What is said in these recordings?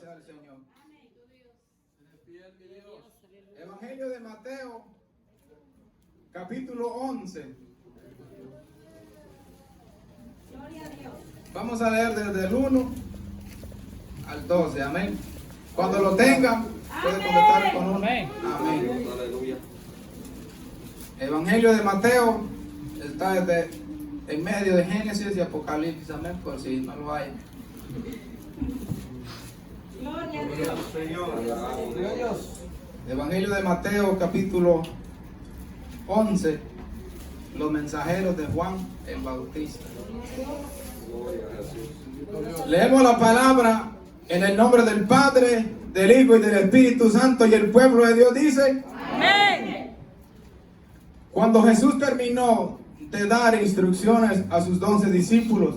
sea el Señor. Evangelio de Mateo, capítulo 11. Vamos a leer desde el 1 al 12, amén. Cuando lo tengan, pueden comentar con un amén. Aleluya. Evangelio de Mateo está desde en medio de Génesis y Apocalipsis, amén, por si no lo hay. Gloria a Dios. Evangelio de Mateo, capítulo 11. Los mensajeros de Juan el Bautista. Leemos la palabra en el nombre del Padre, del Hijo y del Espíritu Santo, y el pueblo de Dios dice: amén. Cuando Jesús terminó de dar instrucciones a sus 12 discípulos,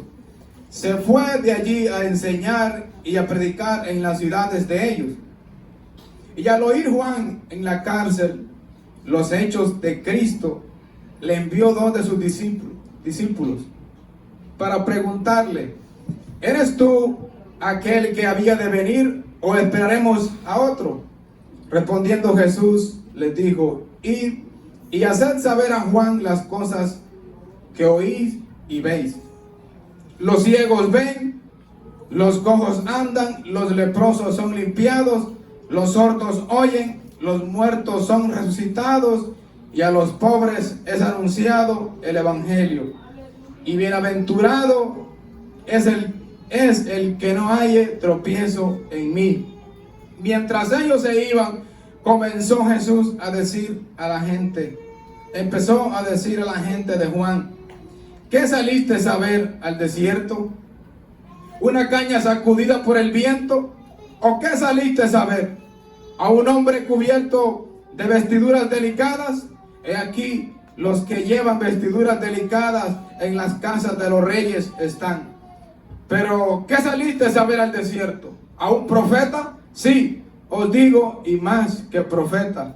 se fue de allí a enseñar y a predicar en las ciudades de ellos. Y al oír Juan en la cárcel los hechos de Cristo, le envió 2 de sus discípulos para preguntarle: ¿eres tú aquel que había de venir o esperaremos a otro? Respondiendo Jesús les dijo: id y haced saber a Juan las cosas que oís y veis. Los ciegos ven, los cojos andan, los leprosos son limpiados, los sordos oyen, los muertos son resucitados, y a los pobres es anunciado el evangelio. Y bienaventurado es el que no halle tropiezo en mí. Mientras ellos se iban, comenzó Jesús a decir a la gente, empezó a decir a la gente de Juan: ¿qué saliste a ver al desierto? ¿Una caña sacudida por el viento? ¿O qué saliste a ver? ¿A un hombre cubierto de vestiduras delicadas? He aquí, los que llevan vestiduras delicadas en las casas de los reyes están. Pero, ¿qué saliste a ver al desierto? ¿A un profeta? Sí, os digo, y más que profeta.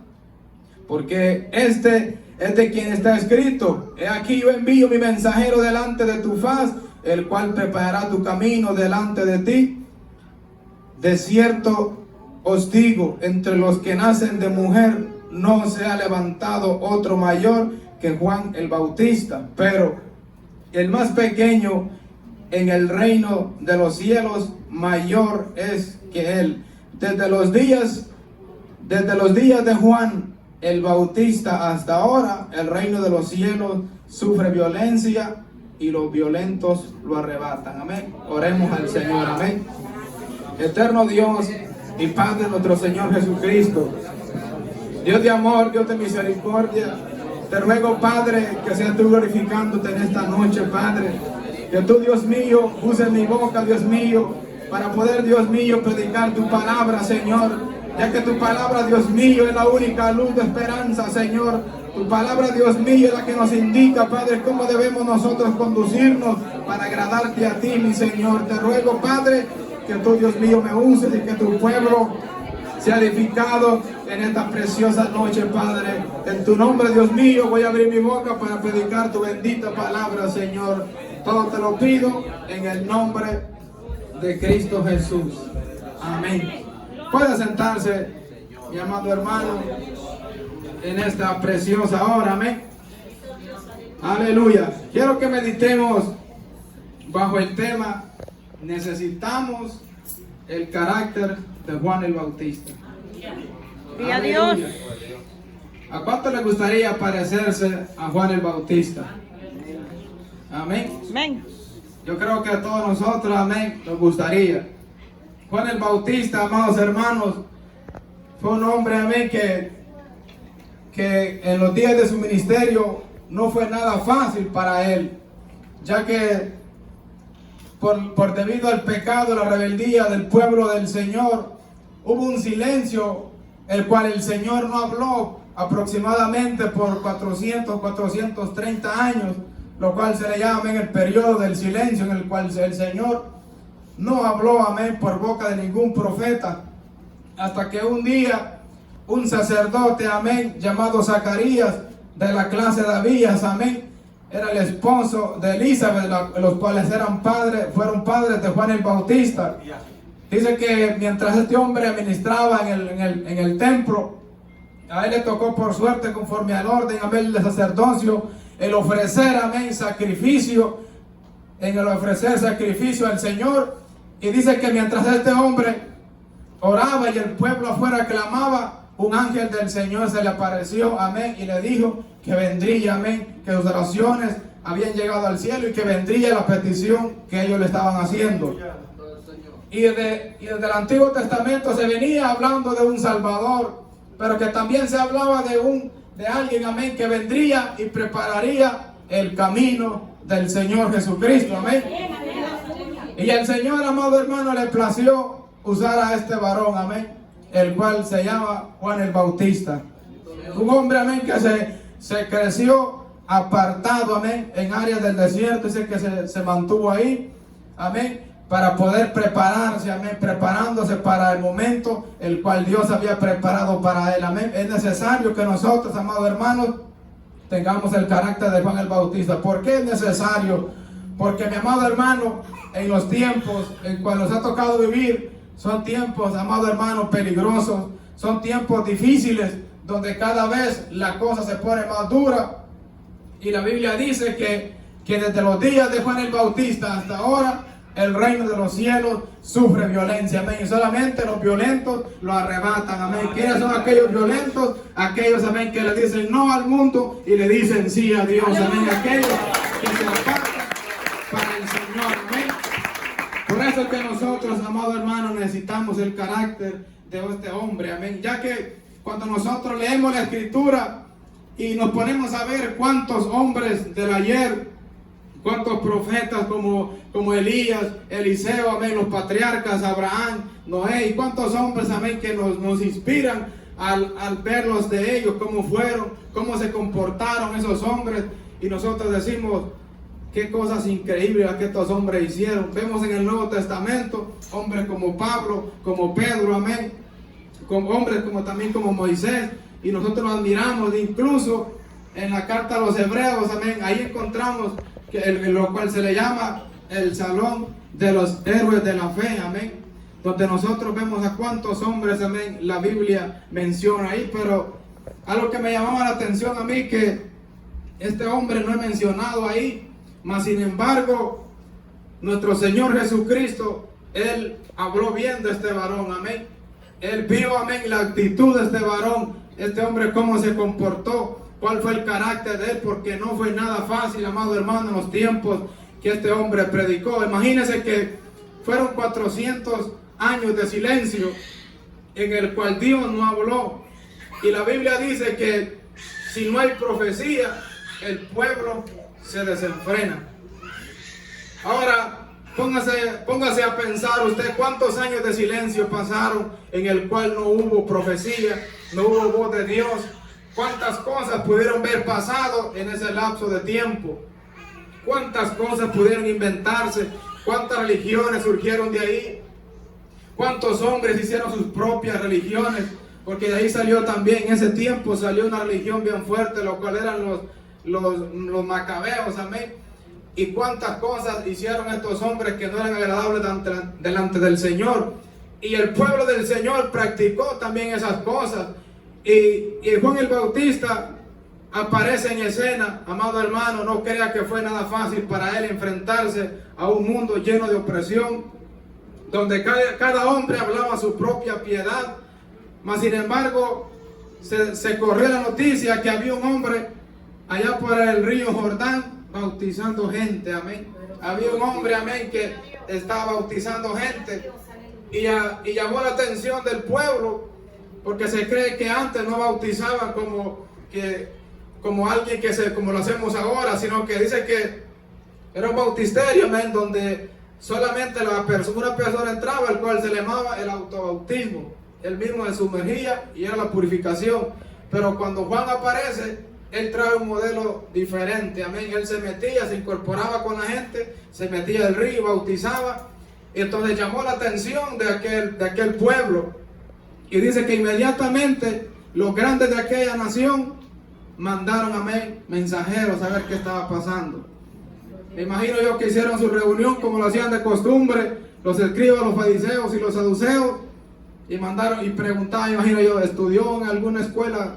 Porque este es de quien está escrito: he aquí yo envío mi mensajero delante de tu faz, el cual preparará tu camino delante de ti. De cierto os digo, entre los que nacen de mujer no se ha levantado otro mayor que Juan el Bautista, pero el más pequeño en el reino de los cielos mayor es que él. Desde los días de Juan el Bautista hasta ahora, el reino de los cielos sufre violencia y los violentos lo arrebatan. Amén. Oremos al Señor. Amén. Eterno Dios y Padre de nuestro Señor Jesucristo, Dios de amor, Dios de misericordia, te ruego, Padre, que seas tú glorificándote en esta noche, Padre. Que tú, Dios mío, uses mi boca, Dios mío, para poder, Dios mío, predicar tu palabra, Señor. Ya que tu palabra, Dios mío, es la única luz de esperanza, Señor. Tu palabra, Dios mío, es la que nos indica, Padre, cómo debemos nosotros conducirnos para agradarte a ti, mi Señor. Te ruego, Padre, que tú, Dios mío, me uses y que tu pueblo sea edificado en esta preciosa noche, Padre. En tu nombre, Dios mío, voy a abrir mi boca para predicar tu bendita palabra, Señor. Todo te lo pido en el nombre de Cristo Jesús. Amén. Puede sentarse, mi amado hermano, en esta preciosa hora. Amén. Aleluya. Quiero que meditemos bajo el tema: necesitamos el carácter de Juan el Bautista. Gloria a Dios. ¿A cuánto le gustaría parecerse a Juan el Bautista? Amén. Amén. Yo creo que a todos nosotros, amén, nos gustaría. Juan el Bautista, amados hermanos, fue un hombre, amén, que en los días de su ministerio no fue nada fácil para él, ya que por debido al pecado, la rebeldía del pueblo del Señor, hubo un silencio, el cual el Señor no habló aproximadamente por 430 años, lo cual se le llama en el periodo del silencio, en el cual el Señor no habló, amén, por boca de ningún profeta, hasta que un día un sacerdote, amén, llamado Zacarías, de la clase de Abías, amén, era el esposo de Elizabeth, los cuales fueron padres de Juan el Bautista. Dice que mientras este hombre ministraba en el templo, a él le tocó por suerte, conforme al orden, amén, del sacerdocio, el ofrecer, amén, sacrificio, en el ofrecer sacrificio al Señor. Y dice que mientras este hombre oraba y el pueblo afuera clamaba, un ángel del Señor se le apareció, amén, y le dijo que vendría, amén, que sus oraciones habían llegado al cielo y que vendría la petición que ellos le estaban haciendo. Y desde el Antiguo Testamento se venía hablando de un Salvador, pero que también se hablaba de alguien, amén, que vendría y prepararía el camino del Señor Jesucristo, amén. Y el Señor, amado hermano, le plació usar a este varón, amén, el cual se llama Juan el Bautista. Un hombre, amén, que se creció apartado, amén, en áreas del desierto, dice que se mantuvo ahí, amén, para poder prepararse, amén, preparándose para el momento el cual Dios había preparado para él, amén. Es necesario que nosotros, amados hermanos, tengamos el carácter de Juan el Bautista. ¿Por qué es necesario? Porque, mi amado hermano, en los tiempos en cual nos ha tocado vivir, son tiempos, amado hermano, peligrosos, son tiempos difíciles, donde cada vez la cosa se pone más dura. Y la Biblia dice que desde los días de Juan el Bautista hasta ahora, el reino de los cielos sufre violencia, amén. Y solamente los violentos lo arrebatan, amén. ¿Quiénes son aquellos violentos? Aquellos, amén, que le dicen no al mundo y le dicen sí a Dios, amén. Aquellos que se apartan para el Señor, amén. Por eso es que nosotros, amados hermanos, necesitamos el carácter de este hombre, amén. Ya que cuando nosotros leemos la Escritura y nos ponemos a ver cuántos hombres del ayer, cuántos profetas como Elías, Eliseo, amén, los patriarcas, Abraham, Noé, y cuántos hombres, amén, que nos inspiran al verlos de ellos, cómo fueron, cómo se comportaron esos hombres, y nosotros decimos, qué cosas increíbles que estos hombres hicieron. Vemos en el Nuevo Testamento hombres como Pablo, como Pedro, amén, con hombres también como Moisés, y nosotros nos admiramos. Incluso en la carta a los Hebreos, amén, ahí encontramos lo cual se le llama el salón de los héroes de la fe, amén, donde nosotros vemos a cuántos hombres, amén, la Biblia menciona ahí. Pero algo que me llamaba la atención a mí, que este hombre no es mencionado ahí, mas sin embargo nuestro Señor Jesucristo, Él habló bien de este varón, amén. Él vio, amén, la actitud de este varón, este hombre cómo se comportó, cuál fue el carácter de él, porque no fue nada fácil, amado hermano, en los tiempos que este hombre predicó. Imagínense que fueron 400 años de silencio en el cual Dios no habló. Y la Biblia dice que si no hay profecía, el pueblo se desenfrena. Ahora, póngase a pensar usted cuántos años de silencio pasaron en el cual no hubo profecía, no hubo voz de Dios. Cuántas cosas pudieron haber pasado en ese lapso de tiempo. Cuántas cosas pudieron inventarse. Cuántas religiones surgieron de ahí. Cuántos hombres hicieron sus propias religiones. Porque de ahí salió también, en ese tiempo salió una religión bien fuerte, lo cual eran los macabeos, amén. Y cuántas cosas hicieron estos hombres que no eran agradables delante del Señor. Y el pueblo del Señor practicó también esas cosas. Y Juan el Bautista aparece en escena, amado hermano. No crea que fue nada fácil para él enfrentarse a un mundo lleno de opresión, donde cada hombre hablaba su propia piedad. Mas sin embargo, se corrió la noticia que había un hombre allá por el río Jordán bautizando gente, amén. Había un hombre, amén, que estaba bautizando gente, y llamó la atención del pueblo, porque se cree que antes no bautizaban como alguien como lo hacemos ahora, sino que dice que era un bautisterio, amén, donde solamente una persona entraba, el cual se le llamaba el autobautismo. Él mismo se sumergía y era la purificación. Pero cuando Juan aparece, él trae un modelo diferente, amén. Él se metía, se incorporaba con la gente, se metía al río, bautizaba, y entonces llamó la atención de aquel pueblo. Y dice que inmediatamente los grandes de aquella nación mandaron, amén, mensajeros a ver qué estaba pasando. Me imagino yo que hicieron su reunión como lo hacían de costumbre, los escribas, los fariseos y los saduceos, y mandaron y preguntaban, imagino yo, ¿estudió en alguna escuela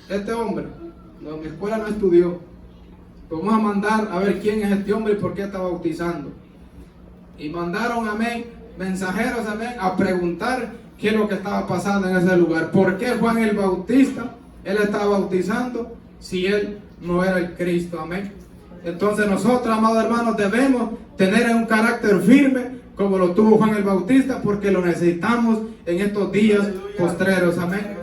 este hombre? No, en mi escuela no estudió. Vamos a mandar a ver quién es este hombre y por qué está bautizando. Y mandaron, amén, mensajeros, amén, a preguntar qué es lo que estaba pasando en ese lugar. ¿Por qué Juan el Bautista, él estaba bautizando si él no era el Cristo? Amén. Entonces nosotros, amados hermanos, debemos tener un carácter firme como lo tuvo Juan el Bautista, porque lo necesitamos en estos días postreros. Amén.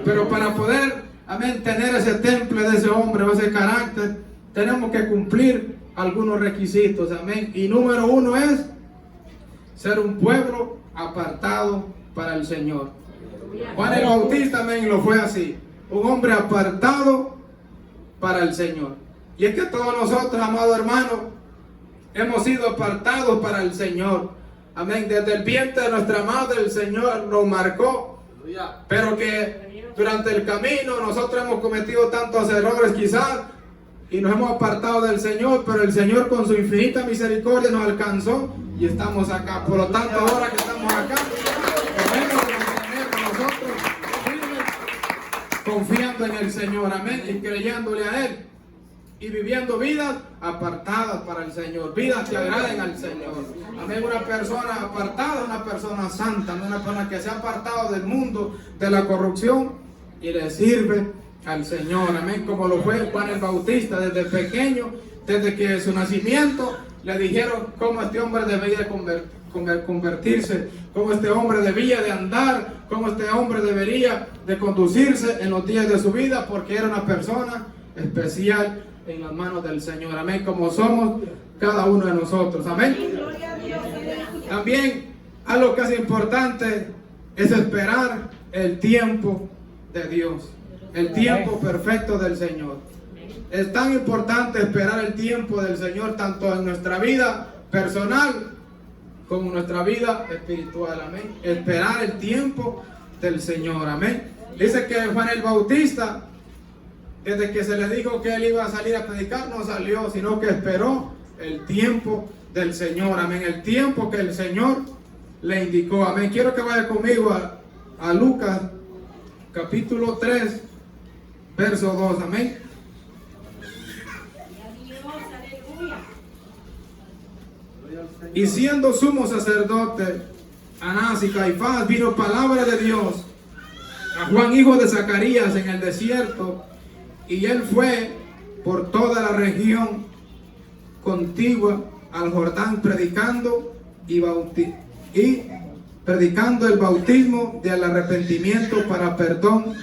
Pero para poder, amén, tener ese temple de ese hombre o ese carácter, tenemos que cumplir algunos requisitos. Amén. Y número uno es ser un pueblo apartado para el Señor. Juan el Bautista, amén, lo fue así. Un hombre apartado para el Señor. Y es que todos nosotros, amados hermanos, hemos sido apartados para el Señor. Amén. Desde el vientre de nuestra madre el Señor nos marcó. Pero que durante el camino nosotros hemos cometido tantos errores quizás y nos hemos apartado del Señor, pero el Señor con su infinita misericordia nos alcanzó y estamos acá. Por lo tanto, ahora que estamos acá, debemos mantenernos nosotros firmes, confiando en el Señor, amén, y creyéndole a Él, y viviendo vidas apartadas para el Señor, vidas que agraden al Señor. Amén. Una persona apartada, una persona santa, una persona que se ha apartado del mundo, de la corrupción, y le sirve al Señor. Amén. Como lo fue Juan el Bautista desde pequeño, desde que su nacimiento le dijeron cómo este hombre debía convertirse, cómo este hombre debía de andar, cómo este hombre debería de conducirse en los días de su vida, porque era una persona especial en las manos del Señor. Amén. Como somos cada uno de nosotros. Amén. También algo que es importante es esperar el tiempo de Dios, el tiempo perfecto del Señor. Es tan importante esperar el tiempo del Señor, tanto en nuestra vida personal como en nuestra vida espiritual. Amén. Esperar el tiempo del Señor. Amén. Dice que Juan el Bautista, desde que se le dijo que él iba a salir a predicar, no salió, sino que esperó el tiempo del Señor. Amén. El tiempo que el Señor le indicó. Amén. Quiero que vaya conmigo a Lucas, capítulo 3, verso 2. Amén. Y siendo sumo sacerdote Anás y Caifás, vino palabra de Dios a Juan, hijo de Zacarías, en el desierto. Y él fue por toda la región contigua al Jordán, predicando predicando el bautismo del arrepentimiento para perdón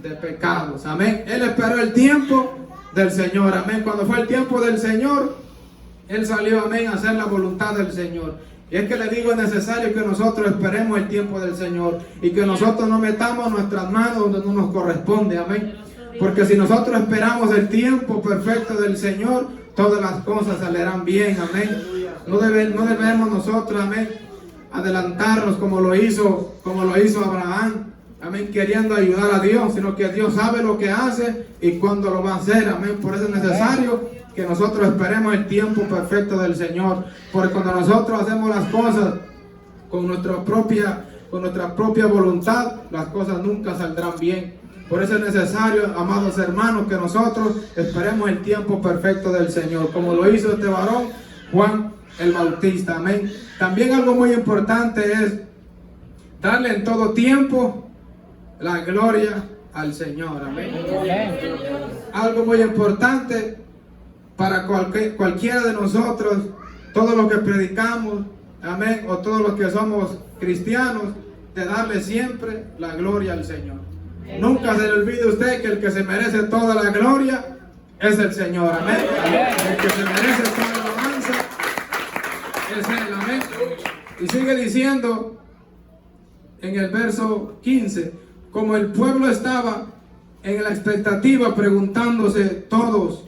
de pecados. Amén. Él esperó el tiempo del Señor. Amén. Cuando fue el tiempo del Señor, él salió, amén, a hacer la voluntad del Señor. Y es que le digo, es necesario que nosotros esperemos el tiempo del Señor y que nosotros no metamos nuestras manos donde no nos corresponde. Amén. Porque si nosotros esperamos el tiempo perfecto del Señor, todas las cosas saldrán bien. Amén. No debemos nosotros, amén, adelantarnos como lo hizo Abraham. Amén, queriendo ayudar a Dios, sino que Dios sabe lo que hace y cuándo lo va a hacer. Amén. Por eso es necesario que nosotros esperemos el tiempo perfecto del Señor. Porque cuando nosotros hacemos las cosas con nuestra propia voluntad, las cosas nunca saldrán bien. Por eso es necesario, amados hermanos, que nosotros esperemos el tiempo perfecto del Señor, como lo hizo este varón, Juan el Bautista. Amén. También algo muy importante es darle en todo tiempo la gloria al Señor. Amén. Algo muy importante para cualquiera de nosotros, todos los que predicamos, amén, o todos los que somos cristianos, de darle siempre la gloria al Señor. Nunca se le olvide usted que el que se merece toda la gloria es el Señor. Amén. El que se merece toda la alabanza es Él. Amén. Y sigue diciendo en el verso 15, como el pueblo estaba en la expectativa, preguntándose todos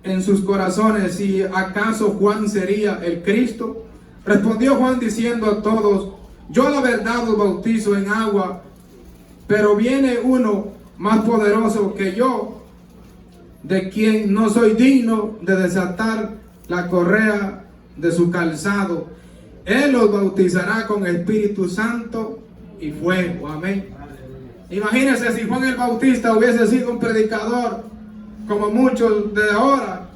en sus corazones si acaso Juan sería el Cristo, respondió Juan diciendo a todos: yo la verdad os bautizo en agua, pero viene uno más poderoso que yo, de quien no soy digno de desatar la correa de su calzado. Él los bautizará con Espíritu Santo y fuego. Amén. Imagínense si Juan el Bautista hubiese sido un predicador como muchos de ahora,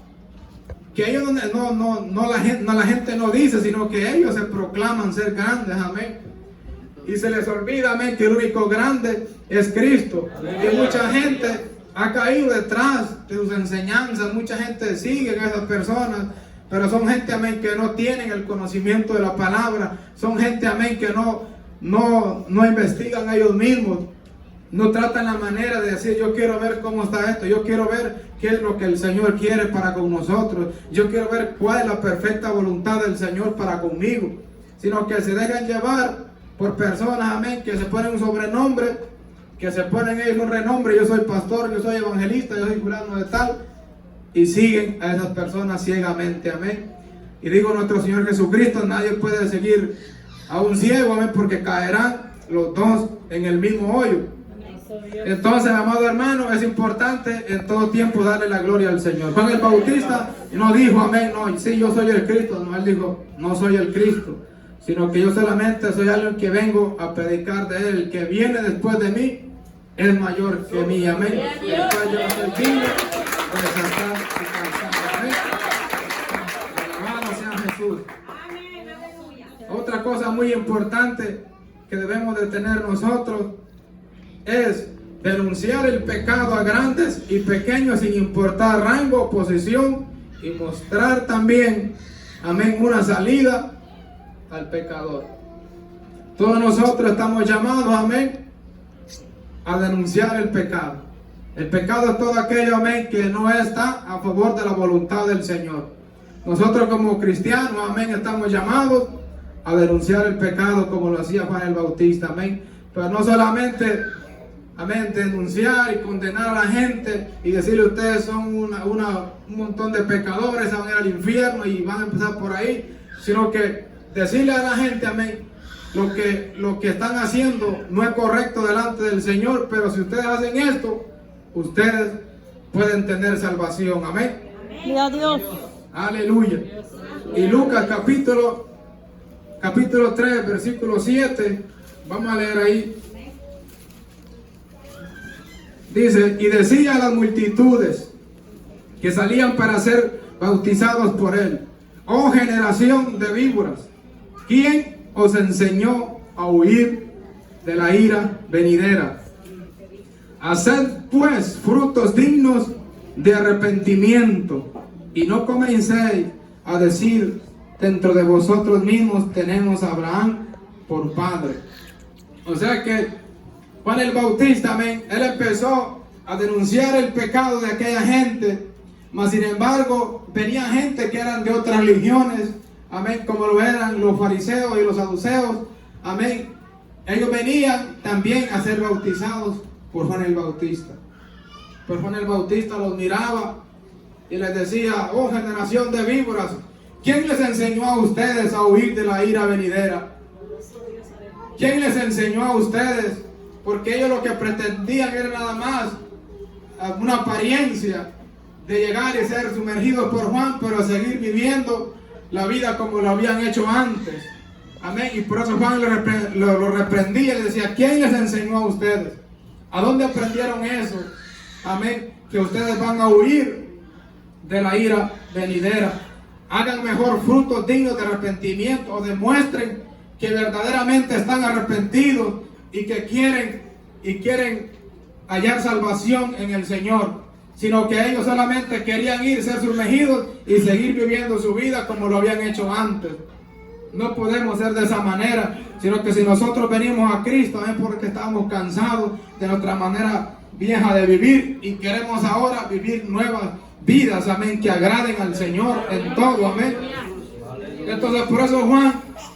que ellos la gente no dice, sino que ellos se proclaman ser grandes. Amén. Y se les olvida, amén, que el único grande es Cristo. Y mucha gente ha caído detrás de sus enseñanzas, mucha gente sigue a esas personas, pero son gente, amén, que no tienen el conocimiento de la palabra, son gente, amén, que no investigan ellos mismos, no tratan la manera de decir, yo quiero ver cómo está esto, yo quiero ver qué es lo que el Señor quiere para con nosotros, yo quiero ver cuál es la perfecta voluntad del Señor para conmigo, sino que se dejan llevar por personas, amén, que se ponen un sobrenombre, que se ponen ellos un renombre, yo soy pastor, yo soy evangelista, yo soy fulano de tal, y siguen a esas personas ciegamente, amén. Y digo, nuestro Señor Jesucristo, nadie puede seguir a un ciego, amén, porque caerán los dos en el mismo hoyo. Entonces, amado hermano, es importante en todo tiempo darle la gloria al Señor. Juan el Bautista no dijo, amén, no, sí, yo soy el Cristo, no, él dijo, no soy el Cristo, sino que yo solamente soy alguien que vengo a predicar de él. El que viene después de mí es mayor que mí, amén. El cual yo no soy digno de desatar y calzar, amén. Alabado sea Jesús. Otra cosa muy importante que debemos de tener nosotros es denunciar el pecado a grandes y pequeños sin importar rango o posición, y mostrar también, amén, una salida al pecador. Todos nosotros estamos llamados, amén, a denunciar el pecado. El pecado es todo aquello, amén, que no está a favor de la voluntad del Señor. Nosotros como cristianos, amén, estamos llamados a denunciar el pecado como lo hacía Juan el Bautista, amén. Pero no solamente, amén, denunciar y condenar a la gente y decirle ustedes son un montón de pecadores, van a ir al infierno y van a empezar por ahí, sino que decirle a la gente, amén, lo que están haciendo no es correcto delante del Señor, pero si ustedes hacen esto, ustedes pueden tener salvación, amén. Gloria a Dios. Aleluya. Y Lucas capítulo 3, versículo 7, vamos a leer ahí. Dice, y decía a las multitudes que salían para ser bautizados por él, oh generación de víboras, ¿quién os enseñó a huir de la ira venidera? Haced pues frutos dignos de arrepentimiento, y no comencéis a decir dentro de vosotros mismos, tenemos a Abraham por padre. O sea que Juan el Bautista, amén, él empezó a denunciar el pecado de aquella gente, mas sin embargo venía gente que eran de otras religiones, amén, como lo eran los fariseos y los saduceos, amén. Ellos venían también a ser bautizados por Juan el Bautista. Pero Juan el Bautista los miraba y les decía, oh generación de víboras, ¿quién les enseñó a ustedes a huir de la ira venidera? ¿Quién les enseñó a ustedes? Porque ellos lo que pretendían era nada más una apariencia de llegar y ser sumergidos por Juan, pero seguir viviendo la vida como lo habían hecho antes. Amén. Y por eso Juan lo reprendía y le decía, ¿quién les enseñó a ustedes? ¿A dónde aprendieron eso? Amén. Que ustedes van a huir de la ira venidera. Hagan mejor frutos dignos de arrepentimiento, o demuestren que verdaderamente están arrepentidos y que quieren hallar salvación en el Señor, sino que ellos solamente querían ir, ser sumergidos y seguir viviendo su vida como lo habían hecho antes. No podemos ser de esa manera, sino que si nosotros venimos a Cristo es porque estamos cansados de nuestra manera vieja de vivir y queremos ahora vivir nuevas vidas, amén, que agraden al Señor en todo, amén. Entonces por eso Juan,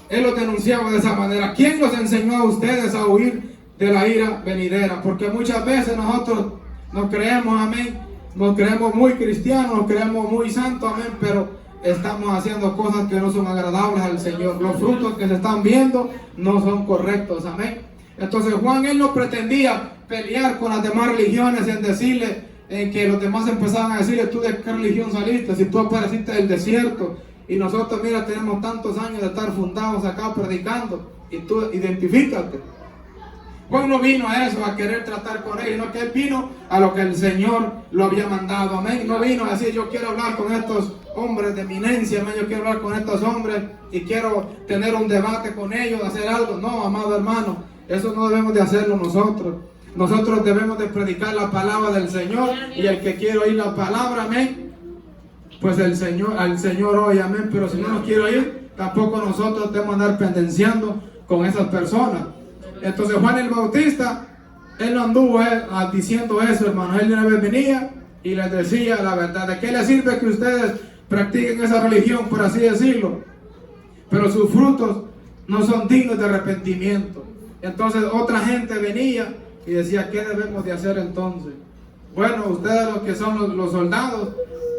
él lo denunciaba de esa manera. ¿Quién los enseñó a ustedes a huir de la ira venidera? Porque muchas veces nosotros nos creemos, amén, nos creemos muy cristianos, nos creemos muy santos, amén, pero estamos haciendo cosas que no son agradables al Señor. Los frutos que se están viendo no son correctos, amén. Entonces Juan, él no pretendía pelear con las demás religiones en decirle, en que los demás empezaban a decirle, tú de qué religión saliste, si tú apareciste del desierto Y nosotros, mira, tenemos tantos años de estar fundados acá predicando. Y tú identifícate. Juan no vino a eso, a querer tratar con ellos, sino que él vino a lo que el Señor lo había mandado, amén. No vino a decir, yo quiero hablar con estos hombres de eminencia, amén. Yo quiero hablar con estos hombres y quiero tener un debate con ellos, hacer algo. No, amado hermano, eso no debemos de hacerlo nosotros. Nosotros debemos de predicar la palabra del Señor, y el que quiere oír la palabra, amén, pues al Señor oye, amén. Pero si no nos quiere oír, tampoco nosotros debemos andar pendenciando con esas personas. Entonces Juan el Bautista, él no anduvo diciendo eso, hermano. Él una vez venía y les decía la verdad. ¿De qué les sirve que ustedes practiquen esa religión, por así decirlo? Pero sus frutos no son dignos de arrepentimiento. Entonces otra gente venía y decía, ¿qué debemos de hacer entonces? Bueno, ustedes los que son los soldados,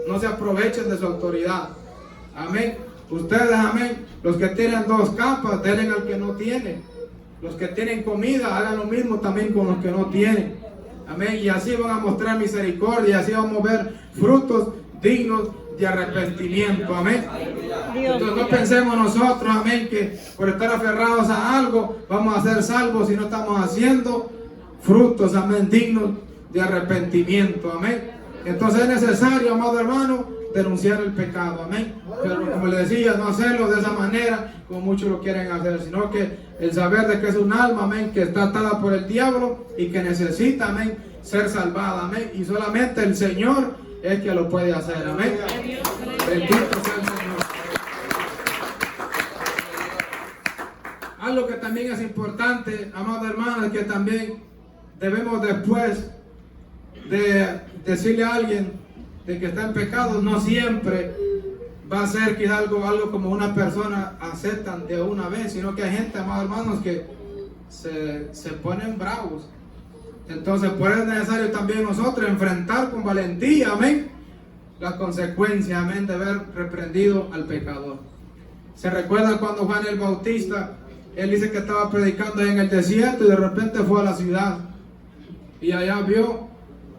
no se aprovechen de su autoridad. Amén. Ustedes, amén, los que tienen 2 capas, denle al que no tiene. Los que tienen comida, hagan lo mismo también con los que no tienen. Amén. Y así van a mostrar misericordia, y así vamos a ver frutos dignos de arrepentimiento. Amén. Entonces no pensemos nosotros, amén, que por estar aferrados a algo vamos a ser salvos si no estamos haciendo frutos, amén, dignos de arrepentimiento. Amén. Entonces es necesario, amado hermano, denunciar el pecado, amén. Pero como le decía, no hacerlo de esa manera como muchos lo quieren hacer, sino que el saber de que es un alma, amén, que está atada por el diablo y que necesita, amén, ser salvada, amén. Y solamente el Señor es que lo puede hacer, amén. Bendito sea el Señor. Algo que también es importante, amado hermano, es que también debemos, después de decirle a alguien de que está en pecado, no siempre va a ser que algo como una persona aceptan de una vez, sino que hay gente, amados hermanos, que se ponen bravos. Entonces, por eso es necesario también nosotros enfrentar con valentía, amén, las consecuencias, amén, de haber reprendido al pecador. Se recuerda cuando Juan el Bautista, él dice que estaba predicando en el desierto y de repente fue a la ciudad y allá vio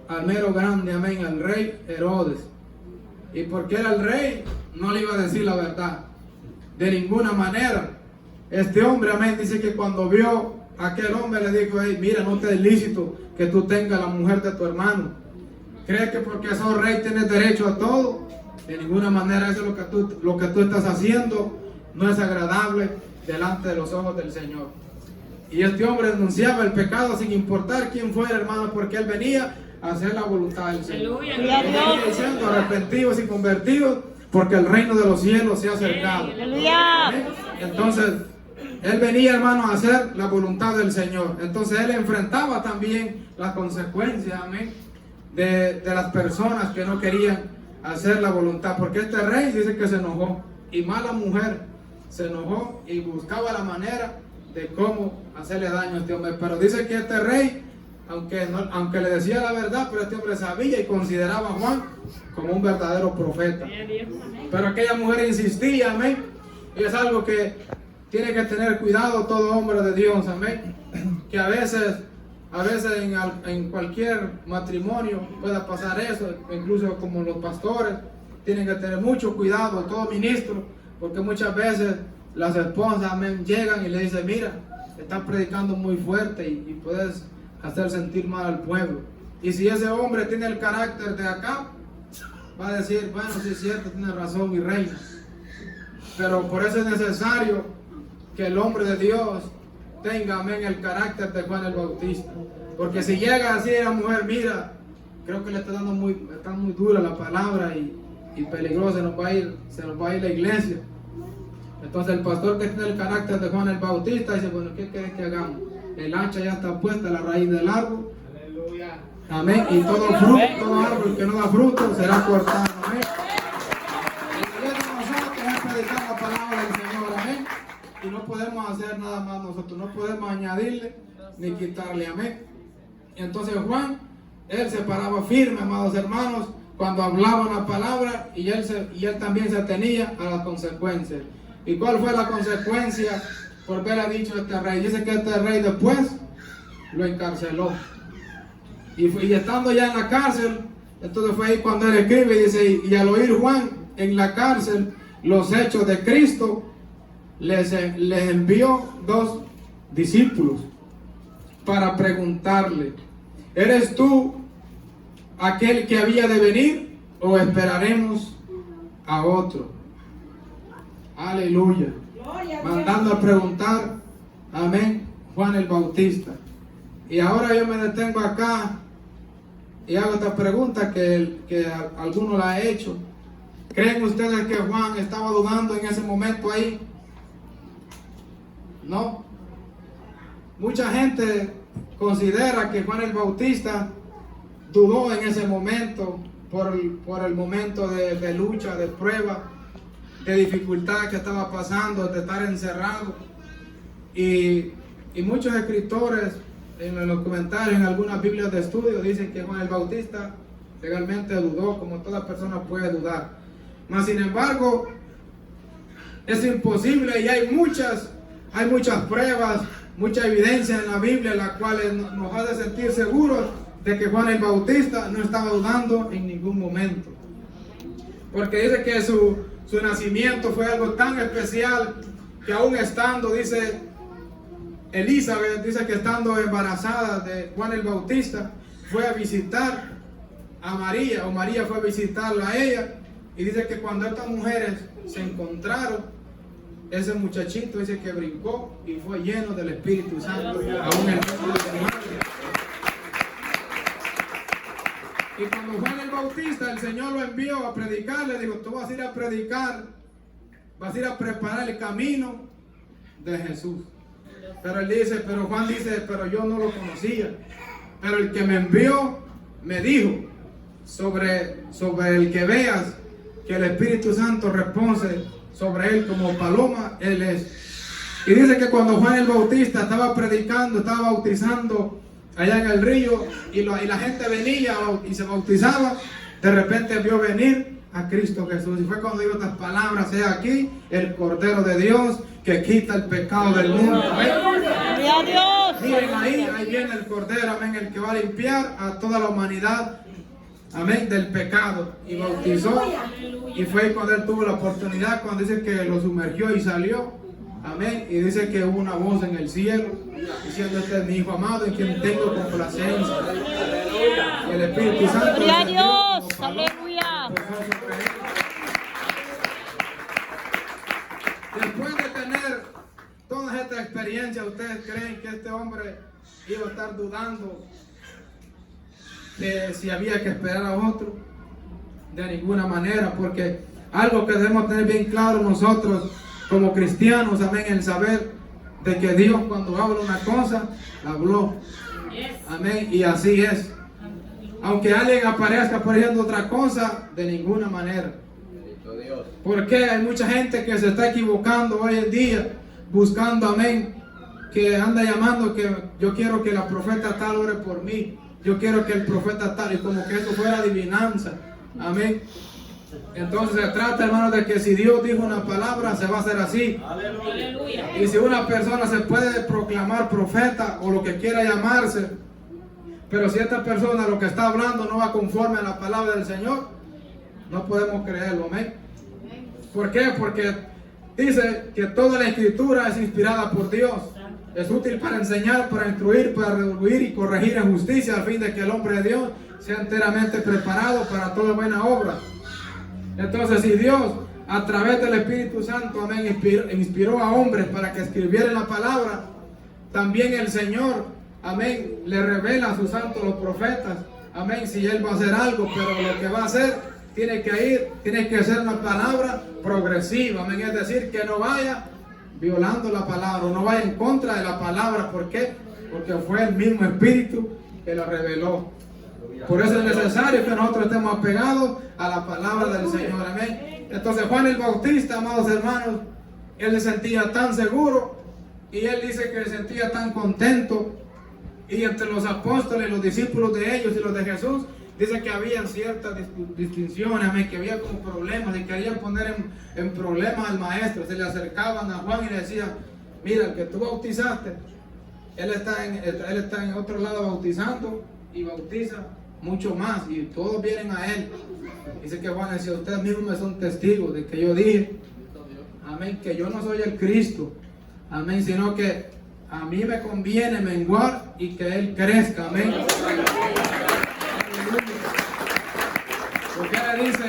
al mero grande, amén, al rey Herodes. Y porque era el rey, no le iba a decir la verdad de ninguna manera. Este hombre, amén, dice que cuando vio a aquel hombre le dijo, hey, mira, no te es lícito que tú tengas la mujer de tu hermano. ¿Crees que porque sos rey tienes derecho a todo? De ninguna manera. Eso es lo que tú estás haciendo, no es agradable delante de los ojos del Señor. Y este hombre denunciaba el pecado sin importar quién fuera, hermano, porque él venía a hacer la voluntad del Señor. Venía diciendo, arrepentidos y convertidos, porque el reino de los cielos se ha acercado. ¿Amén? Entonces, él venía, hermano, a hacer la voluntad del Señor. Entonces, él enfrentaba también las consecuencias, amén, de las personas que no querían hacer la voluntad. Porque este rey dice que se enojó, y mala mujer se enojó y buscaba la manera de cómo hacerle daño a este hombre. Pero dice que este rey, aunque le decía la verdad, pero este hombre sabía y consideraba a Juan como un verdadero profeta. Pero aquella mujer insistía, amén. Y es algo que tiene que tener cuidado todo hombre de Dios, amén. Que a veces en cualquier matrimonio pueda pasar eso, incluso como los pastores tienen que tener mucho cuidado, todo ministro, porque muchas veces las esposas, amén, llegan y le dicen, mira, estás predicando muy fuerte y puedes hacer sentir mal al pueblo. Y si ese hombre tiene el carácter de acá, va a decir, bueno, sí es cierto, tiene razón mi reina. Pero por eso es necesario que el hombre de Dios tenga, amén, el carácter de Juan el Bautista. Porque si llega así a la mujer, mira, creo que le está muy dura la palabra y peligrosa, se nos va a ir la iglesia. Entonces el pastor que tiene el carácter de Juan el Bautista dice, bueno, ¿qué quieres que hagamos? El hacha ya está puesta a la raíz del árbol. Aleluya. Amén. Y todo árbol que no da fruto será cortado. Amén. El deber de nosotros es predicar la palabra del Señor. Amén. Y no podemos hacer nada más nosotros. No podemos añadirle ni quitarle. Amén. Y entonces Juan, él se paraba firme, amados hermanos, cuando hablaba la palabra y él también se atenía a las consecuencias. ¿Y cuál fue la consecuencia por haber dicho este rey? Dice que este rey después lo encarceló. Y estando ya en la cárcel, entonces fue ahí cuando él escribe y dice, y al oír Juan en la cárcel los hechos de Cristo, les envió 2 discípulos para preguntarle: ¿eres tú aquel que había de venir o esperaremos a otro? Aleluya. Mandando a preguntar, amén, Juan el Bautista. Y ahora yo me detengo acá y hago esta pregunta que alguno la ha hecho. ¿Creen ustedes que Juan estaba dudando en ese momento ahí? No. Mucha gente considera que Juan el Bautista dudó en ese momento por el momento de lucha, de prueba, de dificultad que estaba pasando, de estar encerrado. Y muchos escritores en los comentarios, en algunas Biblias de estudio, dicen que Juan el Bautista legalmente dudó, como toda persona puede dudar. Mas sin embargo, es imposible, y hay muchas pruebas, mucha evidencia en la Biblia, la cual nos hace sentir seguros de que Juan el Bautista no estaba dudando en ningún momento. Porque dice que su nacimiento fue algo tan especial que aún estando, dice Elizabeth, dice que estando embarazada de Juan el Bautista, fue a visitar a María, o María fue a visitarla a ella, y dice que cuando estas mujeres se encontraron, ese muchachito dice que brincó y fue lleno del Espíritu Santo, aún el mismo de su madre. Y cuando Juan el Bautista, el Señor lo envió a predicar, le dijo: tú vas a ir a predicar, vas a ir a preparar el camino de Jesús. Pero Juan dice, pero yo no lo conocía. Pero el que me envió me dijo, sobre el que veas que el Espíritu Santo responde sobre él como paloma, él es. Y dice que cuando Juan el Bautista estaba predicando, estaba bautizando allá en el río, y la gente venía y se bautizaba, de repente vio venir a Cristo Jesús. Y fue cuando dijo estas palabras: he aquí el Cordero de Dios que quita el pecado del mundo. Gloria a Dios. Miren ahí viene el Cordero, amén, el que va a limpiar a toda la humanidad, amén, del pecado. Y bautizó, y fue cuando él tuvo la oportunidad, cuando dice que lo sumergió y salió, amén, y dice que hubo una voz en el cielo diciendo: este es mi Hijo amado en quien tengo complacencia. Y el Espíritu Santo, Gloria a Dios, aleluya. Después de tener toda esta experiencia, ¿ustedes creen que este hombre iba a estar dudando de si había que esperar a otro? De ninguna manera, porque algo que debemos tener bien claro nosotros como cristianos, amén, el saber de que Dios cuando habla una cosa, la habló. Amén, y así es. Aunque alguien aparezca poniendo otra cosa, de ninguna manera. Porque hay mucha gente que se está equivocando hoy en día, buscando, amén, que anda llamando que yo quiero que la profeta tal ore por mí, yo quiero que el profeta tal, y como que eso fuera adivinanza, amén. Entonces se trata, hermanos, de que si Dios dijo una palabra, se va a hacer así. Aleluya. Y si una persona se puede proclamar profeta o lo que quiera llamarse, pero si esta persona lo que está hablando no va conforme a la palabra del Señor, no podemos creerlo, amén. ¿Por qué? Porque dice que toda la escritura es inspirada por Dios. Es útil para enseñar, para instruir, para redarguir y corregir en justicia, a fin de que el hombre de Dios sea enteramente preparado para toda buena obra. Entonces, si Dios a través del Espíritu Santo, amén, inspiró a hombres para que escribieran la palabra, también el Señor, amén, le revela a sus santos, los profetas, amén, si Él va a hacer algo, pero lo que va a hacer tiene que ser una palabra progresiva, amén, es decir, que no vaya violando la palabra, no vaya en contra de la palabra. ¿Por qué? Porque fue el mismo Espíritu que la reveló. Por eso es necesario que nosotros estemos apegados a la palabra del Señor, amén. Entonces Juan el Bautista, amados hermanos, él se sentía tan seguro, y él dice que se sentía tan contento, y entre los apóstoles, los discípulos de ellos y los de Jesús, dice que había ciertas distinciones, amén, que había como problemas, y querían poner en problemas al maestro. Se le acercaban a Juan y le decían: mira, el que tú bautizaste, él está en otro lado bautizando, y bautiza mucho más, y todos vienen a él. Dice que Juan decía: ustedes mismos me son testigos de que yo dije amén, que yo no soy el Cristo, amén, sino que a mí me conviene menguar y que Él crezca, amén. Porque le dice,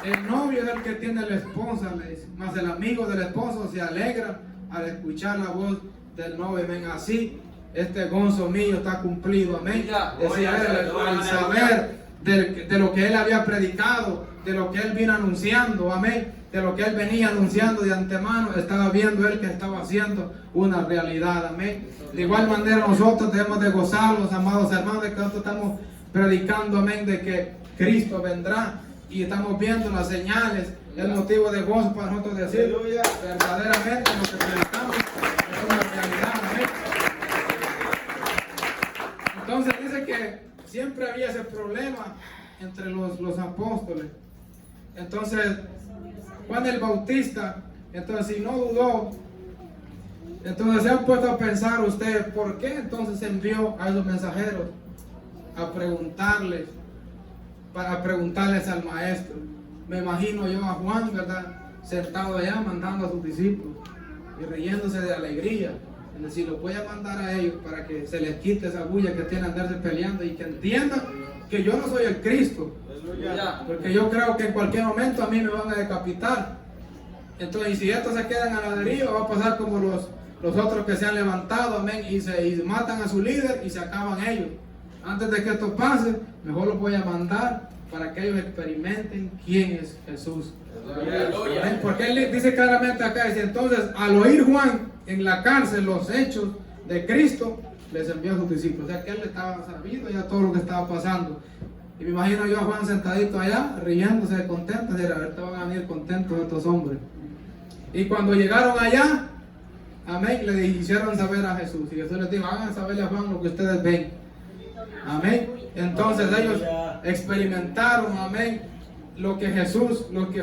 el novio es el que tiene la esposa, le dice, más el amigo del esposo se alegra al escuchar la voz del novio, amén. Así, este gozo mío está cumplido, amén. Decía él, al saber de lo que él había predicado, de lo que él vino anunciando, amén, de lo que él venía anunciando de antemano, estaba viendo él que estaba haciendo una realidad, amén. De igual manera nosotros debemos de gozarnos, amados hermanos, de que nosotros estamos predicando, amén, de que Cristo vendrá y estamos viendo las señales, el motivo de gozo para nosotros decir verdaderamente lo que predicamos es una realidad, amén. Entonces dice que siempre había ese problema entre los apóstoles. Entonces Juan el Bautista, entonces si no dudó, entonces se han puesto a pensar ustedes por qué entonces envió a esos mensajeros a preguntarles, para preguntarles al maestro. Me imagino yo a Juan, ¿verdad?, sentado allá mandando a sus discípulos y riéndose de alegría. Es decir, los voy a mandar a ellos para que se les quite esa bulla que tienen de andarse peleando y que entiendan que yo no soy el Cristo. Porque yo creo que en cualquier momento a mí me van a decapitar. Entonces, y si estos se quedan a la deriva, va a pasar como los otros que se han levantado, amén, y matan a su líder y se acaban ellos. Antes de que esto pase, mejor los voy a mandar para que ellos experimenten quién es Jesús. Amén. Porque él dice claramente acá, dice, entonces al oír Juan en la cárcel los hechos de Cristo, les envió a sus discípulos. O sea que él estaba sabiendo ya todo lo que estaba pasando. Y me imagino yo a Juan sentadito allá, riéndose de contento, de a ver, te van a venir contentos estos hombres. Y cuando llegaron allá, amén, le hicieron saber a Jesús. Y Jesús les dijo, hagan saberle a Juan lo que ustedes ven. Amén. Entonces ellos experimentaron, amén, lo que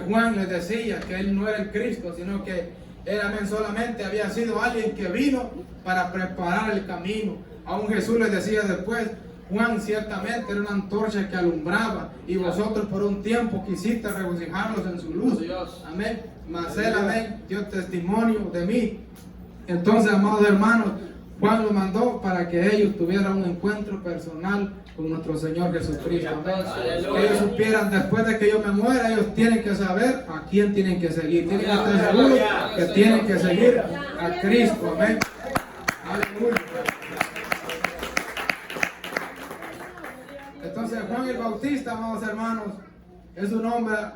Juan les decía, que él no era el Cristo, sino que él, amén, solamente había sido alguien que vino para preparar el camino. Aún Jesús les decía después, Juan ciertamente era una antorcha que alumbraba y vosotros por un tiempo quisiste regocijaros en su luz. Amén. Mas él, amén, dio testimonio de mí. Entonces, amados hermanos, Juan lo mandó para que ellos tuvieran un encuentro personal con nuestro Señor Jesucristo. Amén. Que ellos supieran, después de que yo me muera, ellos tienen que saber a quién tienen que seguir. Tienen que estar seguros que tienen que seguir a Cristo. Amén. Aleluya. Entonces Juan el Bautista, amados hermanos,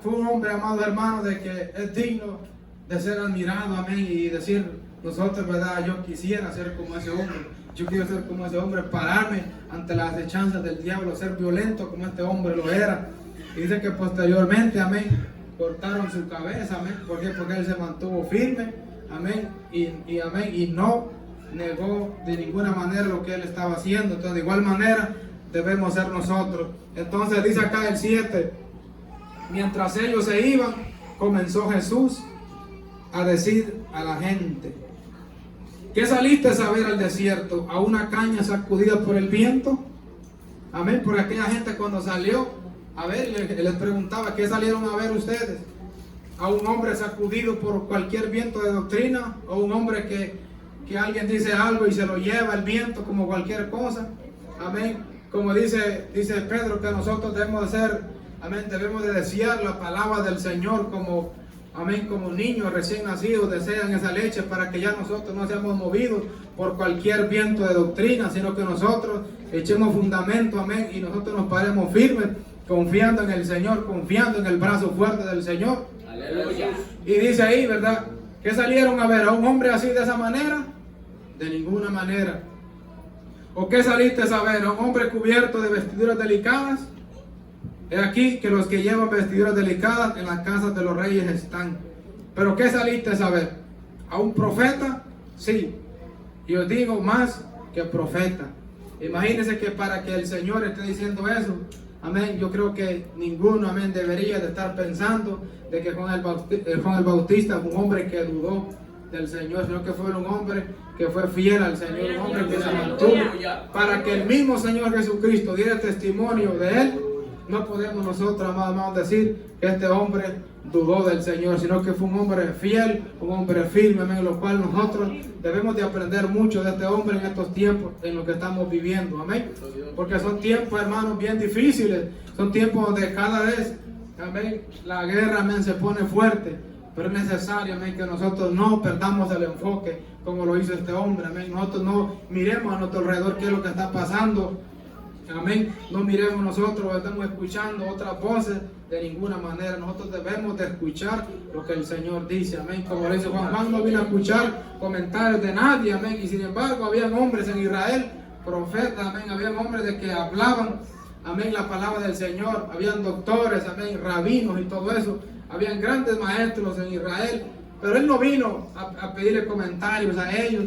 fue un hombre, amados hermanos, de que es digno de ser admirado, amén, y decir nosotros, verdad, yo quisiera ser como ese hombre, yo quiero ser como ese hombre, pararme ante las acechanzas del diablo, ser violento como este hombre lo era. Y dice que posteriormente, amén, cortaron su cabeza, amén, ¿por qué? Porque él se mantuvo firme, amén, y no negó de ninguna manera lo que él estaba haciendo. Entonces, de igual manera debemos ser nosotros. Entonces dice acá el 7, mientras ellos se iban, comenzó Jesús a decir a la gente, ¿qué saliste a ver al desierto? ¿A una caña sacudida por el viento? Amén. Porque aquella gente cuando salió a ver, les preguntaba, ¿qué salieron a ver ustedes? ¿A un hombre sacudido por cualquier viento de doctrina? ¿O un hombre que alguien dice algo y se lo lleva el viento como cualquier cosa? Amén. Como dice Pedro, que nosotros debemos de ser, amén, debemos de desear la palabra del Señor como, amén, como niños recién nacidos desean esa leche, para que ya nosotros no seamos movidos por cualquier viento de doctrina, sino que nosotros echemos fundamento, amén, y nosotros nos paremos firmes, confiando en el Señor, confiando en el brazo fuerte del Señor. Aleluya. Y dice ahí, ¿verdad?, ¿qué salieron a ver? ¿A un hombre así de esa manera? De ninguna manera. ¿O qué saliste a ver? ¿A un hombre cubierto de vestiduras delicadas? He aquí que los que llevan vestiduras delicadas en las casas de los reyes están. ¿Pero qué saliste a ver? ¿A un profeta? Sí. Y os digo, más que profeta. Imagínense que para que el Señor esté diciendo eso, amén, yo creo que ninguno, amén, debería de estar pensando de que Juan el Bautista fue un hombre que dudó del Señor, sino que fue un hombre que fue fiel al Señor, un hombre que se mantuvo para que el mismo Señor Jesucristo diera testimonio de él, no podemos nosotros, amados hermanos, decir que este hombre dudó del Señor, sino que fue un hombre fiel, un hombre firme, amén, lo cual nosotros debemos de aprender mucho de este hombre en estos tiempos en los que estamos viviendo, amén, porque son tiempos, hermanos, bien difíciles, son tiempos donde cada vez, amén, la guerra, amén, se pone fuerte, pero es necesario, amén, que nosotros no perdamos el enfoque como lo hizo este hombre, amén, nosotros no miremos a nuestro alrededor qué es lo que está pasando, amén, no miremos nosotros, estamos escuchando otras voces de ninguna manera. Nosotros debemos de escuchar lo que el Señor dice, amén. Como le dice Juan, Juan no vino a escuchar comentarios de nadie, amén. Y sin embargo, habían hombres en Israel, profetas, amén. Habían hombres de que hablaban, amén, la palabra del Señor. Habían doctores, amén, rabinos y todo eso. Habían grandes maestros en Israel. Pero él no vino a pedirle comentarios a ellos.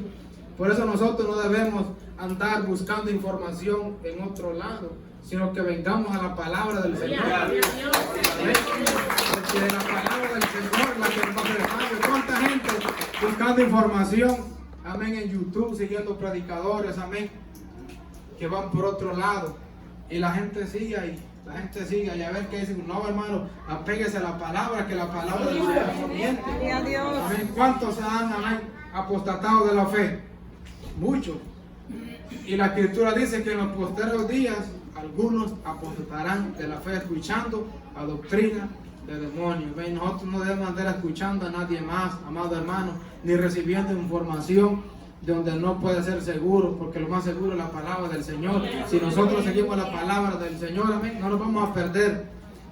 Por eso nosotros no debemos andar buscando información en otro lado, sino que vengamos a la palabra del Señor. Porque la palabra del Señor, la que nos prepara. ¿Cuánta gente buscando información, amén, en YouTube, siguiendo predicadores, amén, que van por otro lado? Y la gente sigue ahí, y a ver qué dicen. No, hermano, apéguese a la palabra, que la palabra del Señor no miente. Amén. ¿Cuántos han, amén, apostatado de la fe? Muchos. Y la escritura dice que en los posteriores días algunos apostatarán de la fe escuchando a doctrina de demonios. ¿Ven? Nosotros no debemos andar escuchando a nadie más, amado hermano, ni recibiendo información de donde no puede ser seguro, porque lo más seguro es la palabra del Señor. Si nosotros seguimos la palabra del Señor, amén, no nos vamos a perder.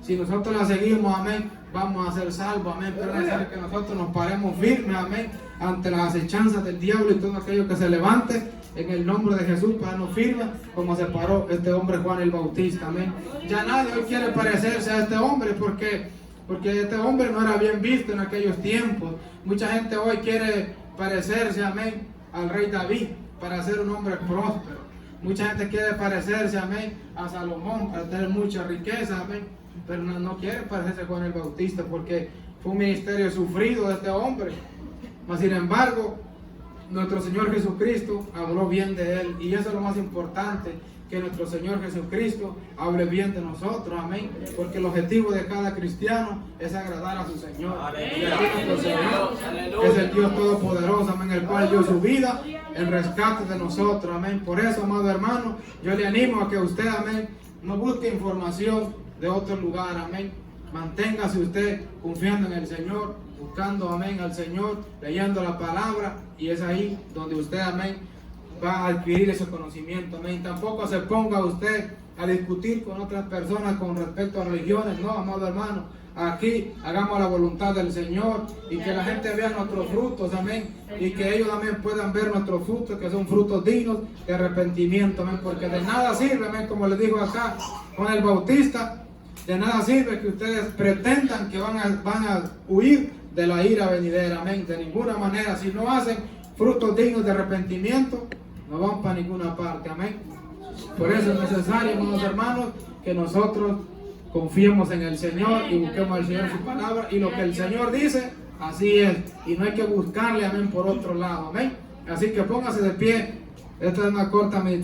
Si nosotros la seguimos, amén, vamos a ser salvos, amén. Pero es necesario que nosotros nos paremos firmes, amén, ante las acechanzas del diablo y todo aquello que se levante en el nombre de Jesús, para no firme como se paró este hombre Juan el Bautista, amén. Ya nadie hoy quiere parecerse a este hombre porque este hombre no era bien visto en aquellos tiempos. Mucha gente hoy quiere parecerse, amén, al rey David para ser un hombre próspero. Mucha gente quiere parecerse, amén, a Salomón para tener mucha riqueza, amén, pero no quiere parecerse a Juan el Bautista porque fue un ministerio sufrido de este hombre. Mas sin embargo, nuestro Señor Jesucristo habló bien de él, y eso es lo más importante, que nuestro Señor Jesucristo hable bien de nosotros, amén, porque el objetivo de cada cristiano es agradar a su Señor. Y aquí nuestro Señor es el Dios Todopoderoso, amén, el cual dio su vida en rescate de nosotros, amén. Por eso, amado hermano, yo le animo a que usted, amén, no busque información de otro lugar, amén. Manténgase usted confiando en el Señor, buscando, amén, al Señor, leyendo la palabra, y es ahí donde usted, amén, va a adquirir ese conocimiento, amén. Tampoco se ponga usted a discutir con otras personas con respecto a religiones, no, amado hermano. Aquí hagamos la voluntad del Señor y que la gente vea nuestros frutos, amén, y que ellos también puedan ver nuestros frutos, que son frutos dignos de arrepentimiento, amén, porque de nada sirve, amén, como les digo acá con el Bautista, de nada sirve que ustedes pretendan que van a huir de la ira venidera, amén. De ninguna manera, si no hacen frutos dignos de arrepentimiento, no van para ninguna parte, amén. Por eso es necesario, hermanos hermanos, que nosotros confiemos en el Señor y busquemos al Señor su palabra, y lo que el Señor dice, así es, y no hay que buscarle, amén, por otro lado, amén. Así que póngase de pie. Esta es una corta meditación.